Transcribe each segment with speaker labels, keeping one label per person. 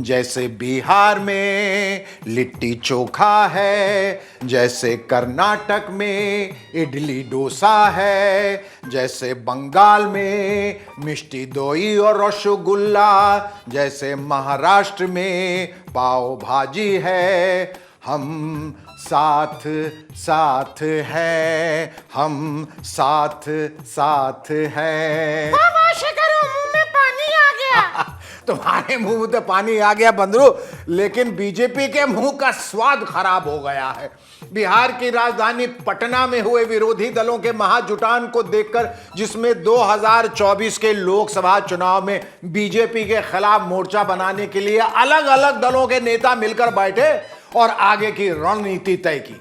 Speaker 1: जैसे बिहार में लिट्टी चोखा है, जैसे कर्नाटक में इडली डोसा है, जैसे बंगाल में मिष्टी दोई और रसगुल्ला, जैसे महाराष्ट्र में पाव भाजी है। हम साथ साथ हैं, हम साथ साथ हैं।
Speaker 2: मुंह में पानी आ गया।
Speaker 1: तुम्हारे मुंह में तो पानी आ गया बंदरू, लेकिन बीजेपी के मुंह का स्वाद खराब हो गया है। बिहार की राजधानी पटना में हुए विरोधी दलों के महाजुटान को देखकर, जिसमें 2024 के लोकसभा चुनाव में बीजेपी के खिलाफ मोर्चा बनाने के लिए अलग अलग दलों के नेता मिलकर बैठे और आगे की रणनीति तय की।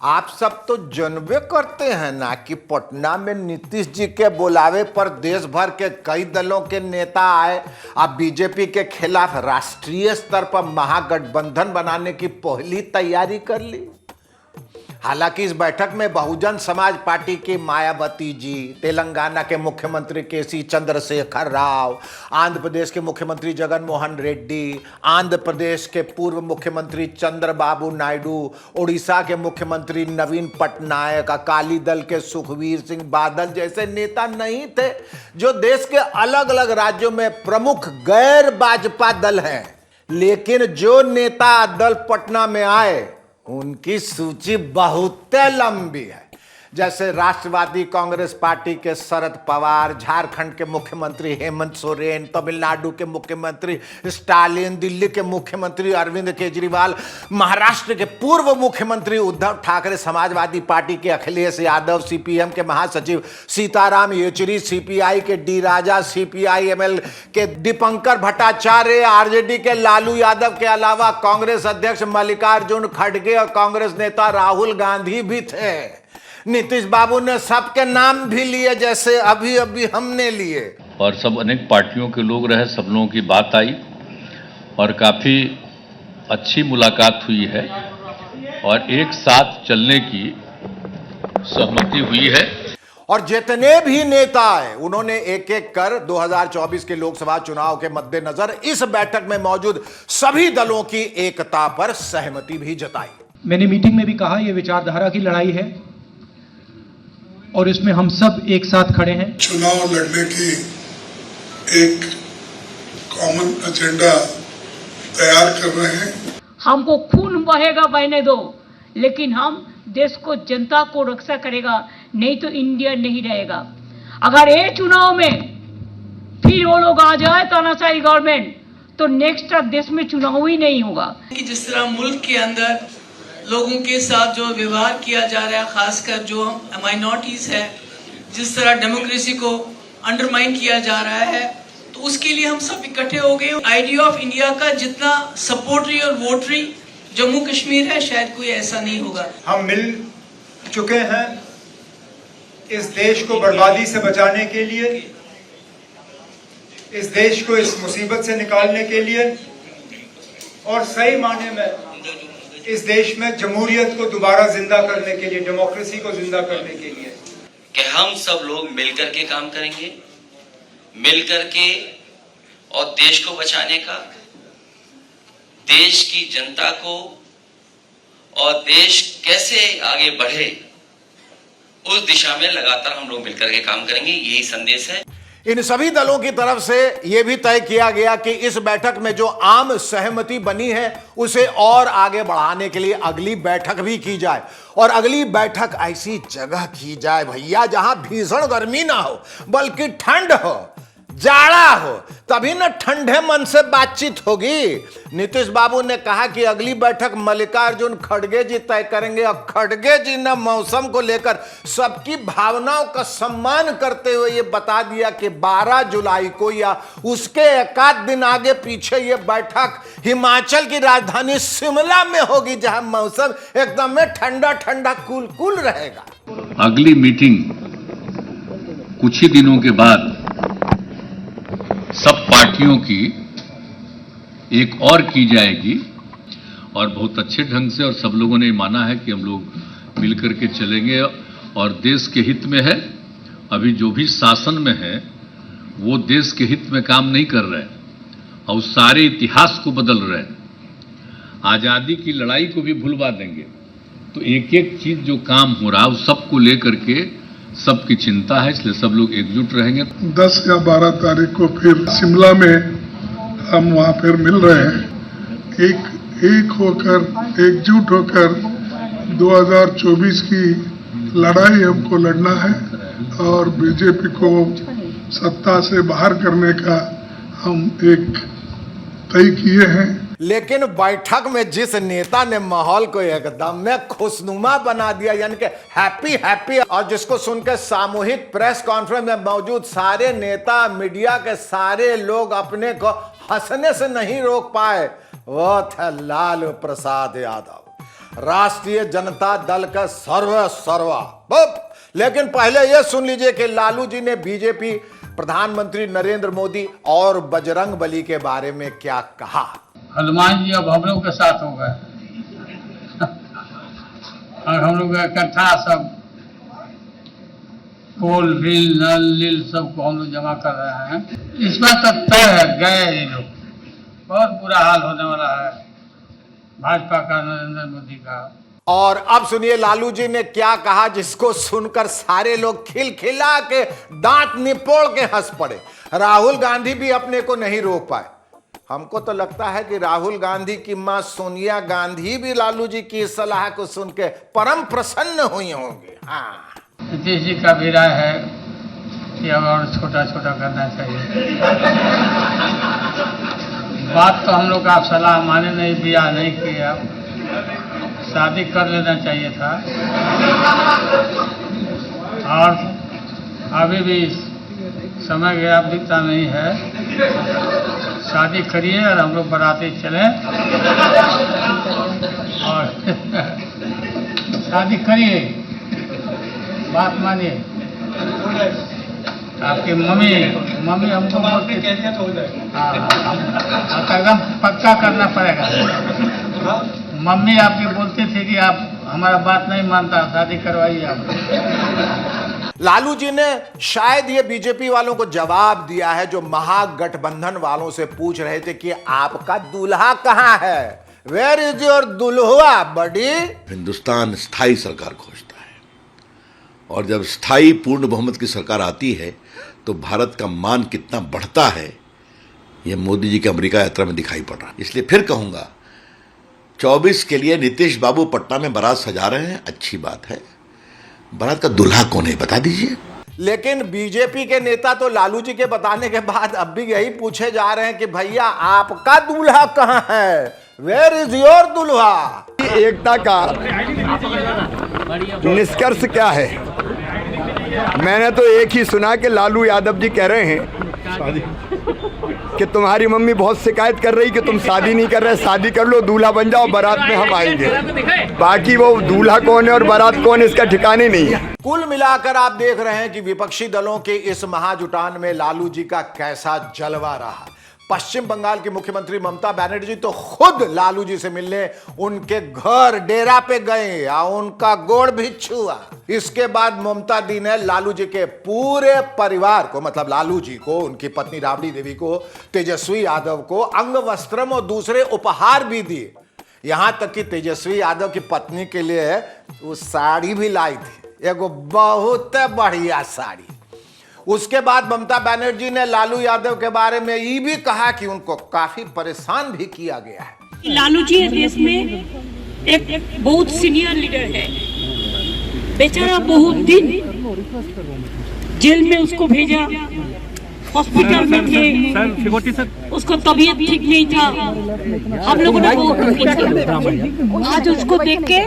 Speaker 1: आप सब तो जानबे करते हैं ना कि पटना में नीतीश जी के बुलावे पर देश भर के कई दलों के नेता आए। अब बीजेपी के खिलाफ राष्ट्रीय स्तर पर महागठबंधन बनाने की पहली तैयारी कर ली। हालांकि इस बैठक में बहुजन समाज पार्टी की मायावती जी, तेलंगाना के मुख्यमंत्री केसी चंद्रशेखर राव, आंध्र प्रदेश के मुख्यमंत्री जगन मोहन रेड्डी, आंध्र प्रदेश के पूर्व मुख्यमंत्री चंद्रबाबू नायडू, उड़ीसा के मुख्यमंत्री नवीन पटनायक, अकाली दल के सुखबीर सिंह बादल जैसे नेता नहीं थे, जो देश के अलग अलग राज्यों में प्रमुख गैर भाजपा दल हैं। लेकिन जो नेता दल पटना में आए उनकी सूची बहुत लंबी है। जैसे राष्ट्रवादी कांग्रेस पार्टी के शरद पवार, झारखंड के मुख्यमंत्री हेमंत सोरेन, तमिलनाडु के मुख्यमंत्री स्टालिन, दिल्ली के मुख्यमंत्री अरविंद केजरीवाल, महाराष्ट्र के पूर्व मुख्यमंत्री उद्धव ठाकरे, समाजवादी पार्टी के अखिलेश यादव, सीपीएम के महासचिव सीताराम येचुरी, सीपीआई के डी राजा, सीपीआई-एमएल के दीपंकर भट्टाचार्य, आरजेडी के लालू यादव के अलावा कांग्रेस अध्यक्ष मल्लिकार्जुन खड़गे और कांग्रेस नेता राहुल गांधी भी थे। नीतीश बाबू ने सबके नाम भी लिए, जैसे अभी अभी हमने लिए।
Speaker 3: और सब अनेक पार्टियों के लोग रहे, सब लोगों की बात आई और काफ़ी अच्छी मुलाकात हुई है और एक साथ चलने की सहमति हुई है।
Speaker 1: और जितने भी नेता आए उन्होंने एक एक कर 2024 के लोकसभा चुनाव के मद्देनजर इस बैठक में मौजूद सभी दलों की एकता पर सहमति भी जताई।
Speaker 4: मैंने मीटिंग में भी कहा, यह विचारधारा की लड़ाई है और इसमें हम सब एक साथ खड़े हैं।
Speaker 5: चुनाव लड़ने की एक कॉमन एजेंडा तैयार कर रहे हैं।
Speaker 6: हमको खून बहेगा बहने दो, लेकिन हम देश को, जनता को रक्षा करेगा, नहीं तो इंडिया नहीं रहेगा। अगर ये चुनाव में फिर वो लोग आ जाए तानाशाही गवर्नमेंट, तो नेक्स्ट देश में चुनाव ही नहीं होगा।
Speaker 7: कि जिस तरह मुल्क के अंदर लोगों के साथ जो व्यवहार किया जा रहा है, खासकर जो माइनॉरिटीज है, जिस तरह डेमोक्रेसी को अंडरमाइन किया जा रहा है, तो उसके लिए हम सब इकट्ठे हो गए। आइडिया ऑफ इंडिया का जितना सपोर्टरी और वोटरी जम्मू कश्मीर है, शायद कोई ऐसा नहीं होगा।
Speaker 8: हम मिल चुके हैं इस देश को बर्बादी से बचाने के लिए, इस देश को इस मुसीबत से निकालने के लिए और सही मायने में इस देश में जमहूरियत को दोबारा जिंदा करने के लिए, डेमोक्रेसी को जिंदा करने के लिए
Speaker 9: कि हम सब लोग मिलकर के काम करेंगे, मिलकर के और देश को बचाने का, देश की जनता को और देश कैसे आगे बढ़े उस दिशा में लगातार हम लोग मिलकर के काम करेंगे। यही संदेश है।
Speaker 1: इन सभी दलों की तरफ से यह भी तय किया गया कि इस बैठक में जो आम सहमति बनी है उसे और आगे बढ़ाने के लिए अगली बैठक भी की जाए, और अगली बैठक ऐसी जगह की जाए भैया जहां भीषण गर्मी ना हो बल्कि ठंड हो, जाड़ा हो, तभी न ठंडे मन से बातचीत होगी। नीतीश बाबू ने कहा कि अगली बैठक मल्लिकार्जुन खड़गे जी तय करेंगे, और खड़गे जी ने मौसम को लेकर सबकी भावनाओं का सम्मान करते हुए ये बता दिया कि 12 जुलाई को या उसके एक आध दिन आगे पीछे ये बैठक हिमाचल की राजधानी शिमला में होगी, जहां मौसम एकदम में ठंडा ठंडा कूल कूल रहेगा।
Speaker 3: अगली मीटिंग कुछ ही दिनों के बाद सब पार्टियों की एक और की जाएगी और बहुत अच्छे ढंग से, और सब लोगों ने माना है कि हम लोग मिलकर के चलेंगे और देश के हित में है। अभी जो भी शासन में है वो देश के हित में काम नहीं कर रहे और सारे इतिहास को बदल रहे हैं। आजादी की लड़ाई को भी भुलवा देंगे। तो एक एक चीज जो काम हो रहा है उस सबको लेकर के सबकी चिंता है, इसलिए सब लोग एकजुट रहेंगे।
Speaker 5: 10 या 12 तारीख को फिर शिमला में हम वहाँ फिर मिल रहे हैं। एक होकर, एकजुट होकर 2024 की लड़ाई हमको लड़ना है और बीजेपी को सत्ता से बाहर करने का हम एक तय किए हैं।
Speaker 1: लेकिन बैठक में जिस नेता ने माहौल को एकदम में खुशनुमा बना दिया, यानी कि हैप्पी हैप्पी, और जिसको सुनकर सामूहिक प्रेस कॉन्फ्रेंस में मौजूद सारे नेता, मीडिया के सारे लोग अपने को हंसने से नहीं रोक पाए, वो थे लालू प्रसाद यादव, राष्ट्रीय जनता दल का सर्वा। लेकिन पहले यह सुन लीजिए कि लालू जी ने बीजेपी, प्रधानमंत्री नरेंद्र मोदी और बजरंग बली के बारे में क्या कहा।
Speaker 10: हनुमान जी अब हम लोग के साथ हो गए और हम लोग इकट्ठा सब कोल बिल नल लील सबको हम लोग जमा कर रहे हैं। इस बात तो तय है, गए ये लोग, बहुत बुरा हाल होने वाला है भाजपा का, नरेंद्र मोदी का।
Speaker 1: और अब सुनिए लालू जी ने क्या कहा, जिसको सुनकर सारे लोग खिलखिला के दांत निपोड़ के हंस पड़े। राहुल गांधी भी अपने को नहीं रोक पाए। हमको तो लगता है कि राहुल गांधी की मां सोनिया गांधी भी लालू जी की सलाह को सुन के परम प्रसन्न हुई होंगी। हाँ,
Speaker 10: नीतीश जी का भी राय है कि अब और छोटा छोटा करना चाहिए। बात तो हम लोग आप सलाह माने नहीं, ब्याह नहीं किया, शादी कर लेना चाहिए था। और अभी भी समय गया, बीता नहीं है। शादी करिए और हम लोग बराती चलें और शादी करिए, बात मानिए। आपकी मम्मी हमको बोलती एकदम पक्का करना पड़ेगा। मम्मी आपकी बोलती थी कि आप हमारा बात नहीं मानता, शादी करवाइए आप।
Speaker 1: लालू जी ने शायद ये बीजेपी वालों को जवाब दिया है जो महागठबंधन वालों से पूछ रहे थे कि आपका दूल्हा कहां है, वेयर इज योर दुल्हा बड़ी।
Speaker 11: हिंदुस्तान स्थायी सरकार खोजता है और जब स्थायी पूर्ण बहुमत की सरकार आती है तो भारत का मान कितना बढ़ता है, यह मोदी जी की अमेरिका यात्रा में दिखाई पड़ रहा है। इसलिए फिर कहूंगा, 24 के लिए नीतीश बाबू पटना में बारात सजा रहे हैं, अच्छी बात है। बारात का दूल्हा कौन है बता दीजिए।
Speaker 1: लेकिन बीजेपी के नेता तो लालू जी के बताने के बाद अब भी यही पूछे जा रहे हैं कि भैया आपका दूल्हा कहां है, वेयर इज योर दूल्हा।
Speaker 12: एकता का निष्कर्ष क्या है? मैंने तो एक ही सुना कि लालू यादव जी कह रहे हैं कि तुम्हारी मम्मी बहुत शिकायत कर रही कि तुम शादी नहीं कर रहे, शादी कर लो, दूल्हा बन जाओ, बारात में हम आएंगे। बाकी वो दूल्हा कौन है और बारात कौन है इसका ठिकाने नहीं है।
Speaker 1: कुल मिलाकर आप देख रहे हैं कि विपक्षी दलों के इस महाजुटान में लालू जी का कैसा जलवा रहा। पश्चिम बंगाल की मुख्यमंत्री ममता बनर्जी तो खुद लालू जी से मिलने उनके घर डेरा पे गए या उनका गोड़ भी छुआ। इसके बाद ममता दी ने लालू जी के पूरे परिवार को, मतलब लालू जी को, उनकी पत्नी राबड़ी देवी को, तेजस्वी यादव को अंग वस्त्रम और दूसरे उपहार भी दिए। यहां तक कि तेजस्वी यादव की पत्नी के लिए वो साड़ी भी लाई थी, एगो बहुत बढ़िया साड़ी। उसके बाद ममता बनर्जी ने लालू यादव के बारे में ये भी कहा कि उनको काफी परेशान भी किया गया है।
Speaker 6: लालू जी देश में एक बहुत सीनियर लीडर है, बेचारा बहुत दिन जेल में उसको भेजा, हॉस्पिटल में थे, उसको तबीयत ठीक नहीं था, हम लोगों ने बहुत दुखी थे। आज उसको देख के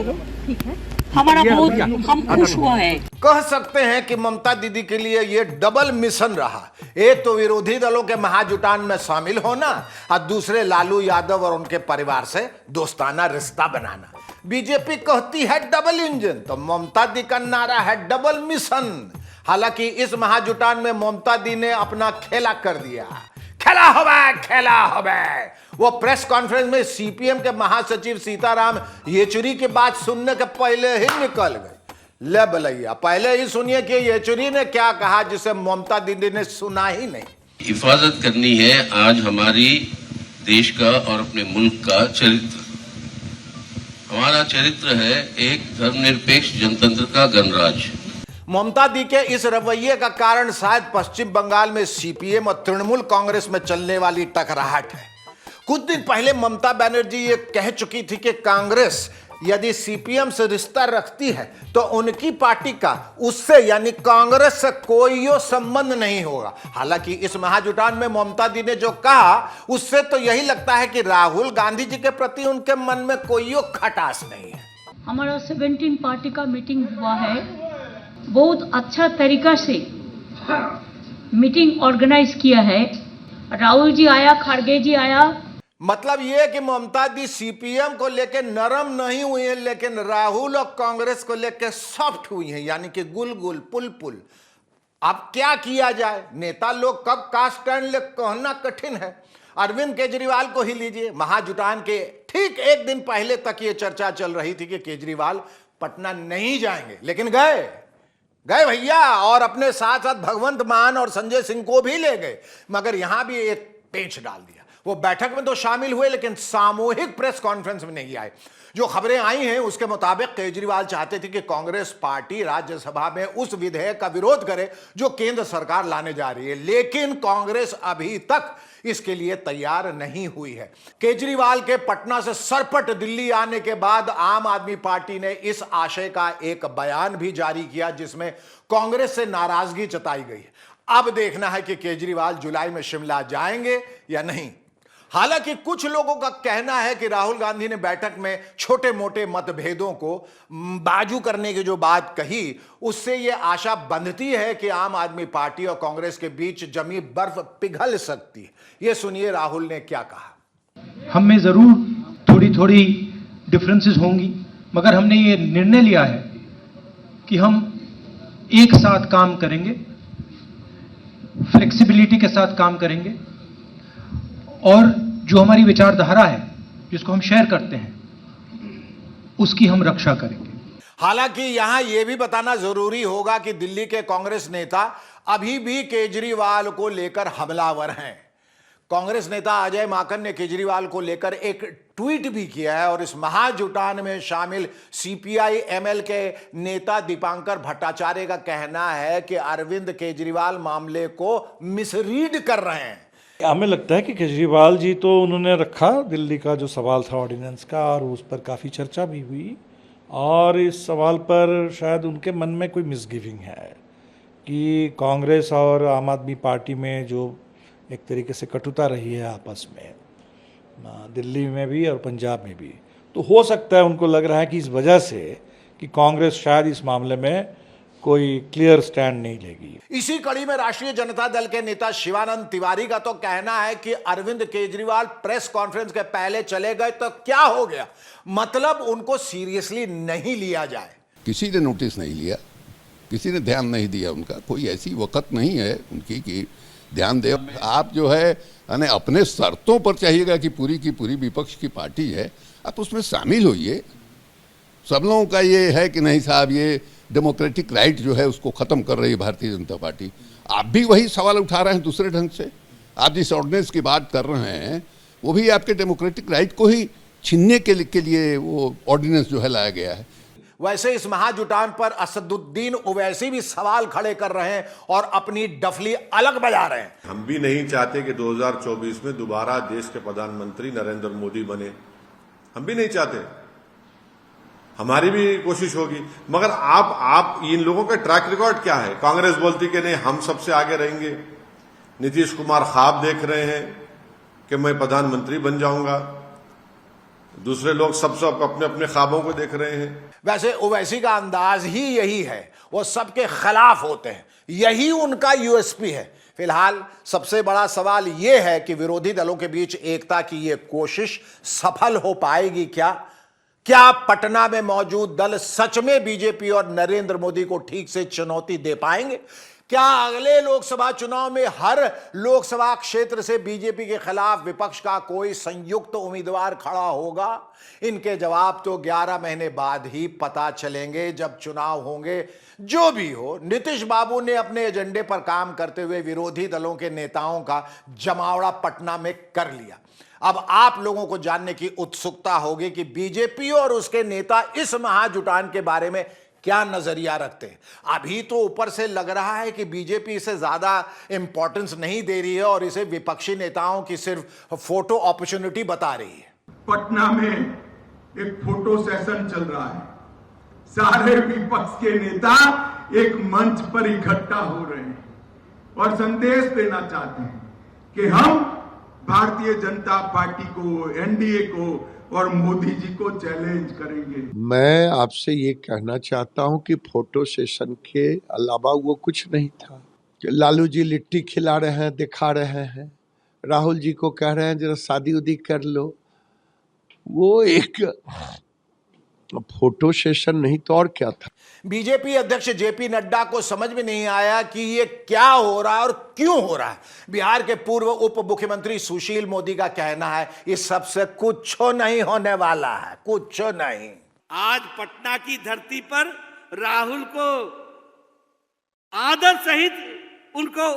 Speaker 6: हमारा बहुत हम खुश हुआ है।
Speaker 1: कह सकते हैं कि ममता दीदी के लिए यह डबल मिशन रहा। एक तो विरोधी दलों के महाजुटान में शामिल होना और दूसरे लालू यादव और उनके परिवार से दोस्ताना रिश्ता बनाना। बीजेपी कहती है डबल इंजन, तो ममता दी का नारा है डबल मिशन। हालांकि इस महाजुटान में ममता दी ने अपना खेला कर दिया। खेला होबे। वो प्रेस कॉन्फ्रेंस में सीपीएम के महासचिव सीताराम येचुरी की बात सुनने के पहले ही निकल गए। ले भलैया, पहले ही सुनिए कि येचुरी ने क्या कहा जिसे ममता दीदी ने सुना ही नहीं।
Speaker 13: हिफाजत करनी है आज हमारी देश का और अपने मुल्क का चरित्र। हमारा चरित्र है एक धर्मनिरपेक्ष जनतंत्र का गणराज्य।
Speaker 1: ममता दी के इस रवैये का कारण शायद पश्चिम बंगाल में सीपीएम और तृणमूल कांग्रेस में चलने वाली टकराहट है। कुछ दिन पहले ममता बनर्जी ये कह चुकी थी कि कांग्रेस यदि सीपीएम से रिश्ता रखती है तो उनकी पार्टी का उससे यानी कांग्रेस से कोई संबंध नहीं होगा। हालांकि इस महाजुटान में ममता दी ने जो कहा उससे तो यही लगता है कि राहुल गांधी जी के प्रति उनके मन में कोई खटास नहीं है।
Speaker 6: हमारा 17 पार्टी का मीटिंग हुआ है, बहुत अच्छा तरीका से मीटिंग ऑर्गेनाइज किया है। राहुल जी आया, खड़गे जी आया।
Speaker 1: मतलब ये कि ममता दी सीपीएम को लेकर नरम नहीं हुई है, लेकिन राहुल और कांग्रेस को लेकर सॉफ्ट हुई है, यानी कि गुलगुल पुल। अब क्या किया जाए, नेता लोग कब का स्टैंड ले कहना कठिन है। अरविंद केजरीवाल को ही लीजिए, महाजुटान के ठीक एक दिन पहले तक ये चर्चा चल रही थी कि केजरीवाल पटना नहीं जाएंगे, लेकिन गए भैया, और अपने साथ साथ भगवंत मान और संजय सिंह को भी ले गए। मगर यहां भी एक पेंच डाल दिया। वो बैठक में तो शामिल हुए लेकिन सामूहिक प्रेस कॉन्फ्रेंस में नहीं आए। जो खबरें आई हैं उसके मुताबिक केजरीवाल चाहते थे कि कांग्रेस पार्टी राज्यसभा में उस विधेयक का विरोध करे जो केंद्र सरकार लाने जा रही है, लेकिन कांग्रेस अभी तक इसके लिए तैयार नहीं हुई है। केजरीवाल के पटना से सरपट दिल्ली आने के बाद आम आदमी पार्टी ने इस आशय का एक बयान भी जारी किया जिसमें कांग्रेस से नाराजगी जताई गई है। अब देखना है कि केजरीवाल जुलाई में शिमला जाएंगे या नहीं। हालांकि कुछ लोगों का कहना है कि राहुल गांधी ने बैठक में छोटे मोटे मतभेदों को बाजू करने की जो बात कही उससे यह आशा बंधती है कि आम आदमी पार्टी और कांग्रेस के बीच जमी बर्फ पिघल सकती है। यह सुनिए राहुल ने क्या कहा।
Speaker 4: हम में जरूर थोड़ी थोड़ी डिफरेंसेस होंगी, मगर हमने ये निर्णय लिया है कि हम एक साथ काम करेंगे, फ्लेक्सिबिलिटी के साथ काम करेंगे और जो हमारी विचारधारा है जिसको हम शेयर करते हैं उसकी हम रक्षा करेंगे।
Speaker 1: हालांकि यहां यह भी बताना जरूरी होगा कि दिल्ली के कांग्रेस नेता अभी भी केजरीवाल को लेकर हमलावर हैं। कांग्रेस नेता अजय माकन ने केजरीवाल को लेकर एक ट्वीट भी किया है और इस महाजुटान में शामिल सीपीआई एमएल के नेता दीपांकर भट्टाचार्य का कहना है कि अरविंद केजरीवाल मामले को मिसरीड कर रहे हैं।
Speaker 14: हमें लगता है कि केजरीवाल जी तो उन्होंने रखा दिल्ली का जो सवाल था ऑर्डिनेंस का, और उस पर काफ़ी चर्चा भी हुई, और इस सवाल पर शायद उनके मन में कोई मिसगिविंग है कि कांग्रेस और आम आदमी पार्टी में जो एक तरीके से कटुता रही है आपस में, दिल्ली में भी और पंजाब में भी, तो हो सकता है उनको लग रहा है कि इस वजह से कि कांग्रेस शायद इस मामले में कोई क्लियर स्टैंड नहीं लेगी।
Speaker 1: इसी कड़ी में राष्ट्रीय जनता दल के नेता शिवानंद तिवारी का तो कहना है कि अरविंद केजरीवाल प्रेस कॉन्फ्रेंस के पहले चले गए तो क्या हो गया, मतलब उनको सीरियसली नहीं लिया जाए।
Speaker 15: किसी ने नोटिस नहीं लिया, किसी ने ध्यान नहीं दिया, उनका कोई ऐसी वक्त नहीं है उनकी कि ध्यान दे। आप जो है अपने शर्तों पर चाहिएगा कि पूरी की पूरी विपक्ष की पार्टी है, आप उसमें शामिल होइए। सब लोगों का ये है कि नहीं साहब ये डेमोक्रेटिक राइट जो है उसको ख़त्म कर रही है भारतीय जनता पार्टी। आप भी वही सवाल उठा रहे हैं दूसरे ढंग से। आप जिस ऑर्डिनेंस की बात कर रहे हैं वो भी आपके डेमोक्रेटिक राइट को ही छीनने के लिए वो ऑर्डिनेंस जो है लाया गया है।
Speaker 1: वैसे इस महाजुटान पर असदुद्दीन ओवैसी भी सवाल खड़े कर रहे हैं और अपनी डफली अलग बजा रहे हैं।
Speaker 16: हम भी नहीं चाहते कि 2024 में दोबारा देश के प्रधानमंत्री नरेंद्र मोदी बने, हम भी नहीं चाहते, हमारी भी कोशिश होगी। मगर आप इन लोगों का ट्रैक रिकॉर्ड क्या है? कांग्रेस बोलती कि नहीं हम सबसे आगे रहेंगे, नीतीश कुमार ख्वाब देख रहे हैं कि मैं प्रधानमंत्री बन जाऊंगा, दूसरे लोग सब अपने अपने ख्वाबों को देख रहे हैं।
Speaker 1: वैसे ओवैसी का अंदाज ही यही है, वो सबके खिलाफ होते हैं, यही उनका यूएसपी है। फिलहाल सबसे बड़ा सवाल यह है कि विरोधी दलों के बीच एकता की ये कोशिश सफल हो पाएगी क्या पटना में मौजूद दल सच में बीजेपी और नरेंद्र मोदी को ठीक से चुनौती दे पाएंगे? क्या अगले लोकसभा चुनाव में हर लोकसभा क्षेत्र से बीजेपी के खिलाफ विपक्ष का कोई संयुक्त उम्मीदवार खड़ा होगा? इनके जवाब तो 11 महीने बाद ही पता चलेंगे, जब चुनाव होंगे। जो भी हो, नीतीश बाबू ने अपने एजेंडे पर काम करते हुए विरोधी दलों के नेताओं का जमावड़ा पटना में कर लिया। अब आप लोगों को जानने की उत्सुकता होगी कि बीजेपी और उसके नेता इस महाजुटान के बारे में क्या नजरिया रखते हैं। अभी तो ऊपर से लग रहा है कि बीजेपी इसे ज्यादा इंपॉर्टेंस नहीं दे रही है और इसे विपक्षी नेताओं की सिर्फ फोटो अपॉर्चुनिटी बता रही है।
Speaker 17: पटना में एक फोटो सेशन चल रहा है, सारे विपक्ष के नेता एक मंच पर इकट्ठा हो रहे हैं और संदेश देना चाहते हैं कि हम भारतीय जनता पार्टी को, एनडीए को और मोदी जी को चैलेंज करेंगे।
Speaker 18: मैं आपसे ये कहना चाहता हूं कि फोटो सेशन के अलावा वो कुछ नहीं था। लालू जी लिट्टी खिला रहे हैं, दिखा रहे हैं, राहुल जी को कह रहे हैं जरा शादी उदी कर लो, वो एक फोटो सेशन नहीं तो और क्या था।
Speaker 1: बीजेपी अध्यक्ष जेपी नड्डा को समझ में नहीं आया कि ये क्या हो रहा है और क्यों हो रहा है। बिहार के पूर्व उप मुख्यमंत्री सुशील मोदी का कहना है इस सबसे कुछ नहीं होने वाला है, कुछ नहीं।
Speaker 19: आज पटना की धरती पर राहुल को आदर सहित उनको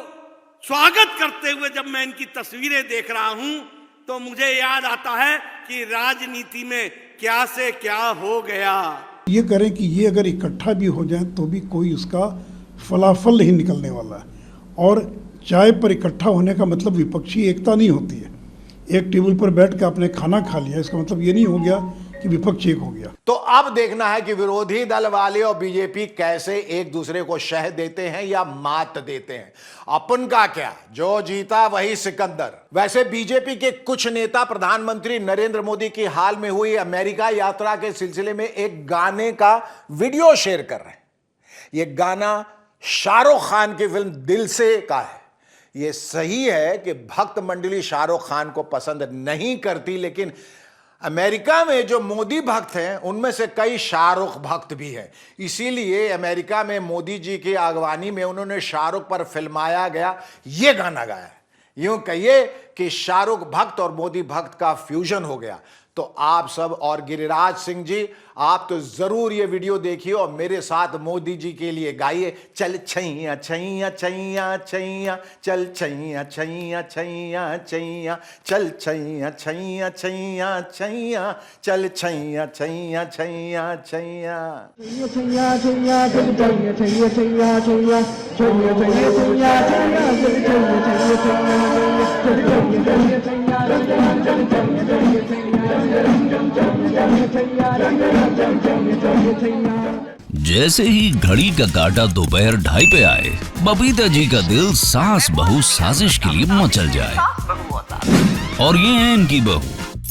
Speaker 19: स्वागत करते हुए जब मैं इनकी तस्वीरें देख रहा हूं तो मुझे याद आता है कि राजनीति में क्या से क्या हो गया।
Speaker 20: ये करें कि ये अगर इकट्ठा भी हो जाए तो भी कोई उसका फलाफल नहीं निकलने वाला है। और चाय पर इकट्ठा होने का मतलब विपक्षी एकता नहीं होती है। एक टेबल पर बैठ के आपने खाना खा लिया, इसका मतलब ये नहीं हो गया कि विपक्ष एक हो गया।
Speaker 1: तो अब देखना है कि विरोधी दल वाले और बीजेपी कैसे एक दूसरे को शह देते हैं या मात देते हैं। अपन का क्या, जो जीता वही सिकंदर। वैसे बीजेपी के कुछ नेता प्रधानमंत्री नरेंद्र मोदी की हाल में हुई अमेरिका यात्रा के सिलसिले में एक गाने का वीडियो शेयर कर रहे हैं। यह गाना शाहरुख खान की फिल्म दिल से का है। यह सही है कि भक्त मंडली शाहरुख खान को पसंद नहीं करती, लेकिन अमेरिका में जो मोदी भक्त हैं उनमें से कई शाहरुख भक्त भी हैं। इसीलिए अमेरिका में मोदी जी की अगवानी में उन्होंने शाहरुख पर फिल्माया गया ये गाना गाया है। यूं कहिए कि शाहरुख भक्त और मोदी भक्त का फ्यूजन हो गया। तो आप सब और गिरिराज सिंह जी, आप तो जरूर ये वीडियो देखिए और मेरे साथ मोदी जी के लिए गाइए, चल छैया छैया छैया छैया, चल छैया छैया छैया छैया, चल छैया छैया छैया छैया, चल छैया छैया छैया छैया।
Speaker 21: जैसे ही घड़ी का काटा दोपहर 2:30 पे आए, बबीता जी का दिल सास बहू साजिश के लिए मचल जाए। और ये है इनकी बहू,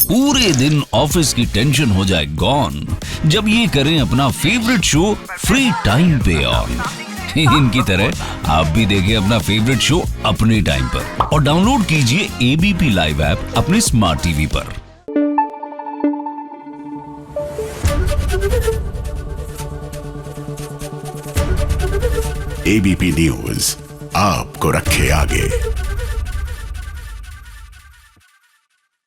Speaker 21: पूरे दिन ऑफिस की टेंशन हो जाए गॉन जब ये करें अपना फेवरेट शो फ्री टाइम पे ऑन। इनकी तरह आप भी देखें अपना फेवरेट शो अपने टाइम पर और डाउनलोड कीजिए एबीपी लाइव ऐप अपने स्मार्ट टीवी पर।
Speaker 22: एबीपी न्यूज आपको रखे आगे।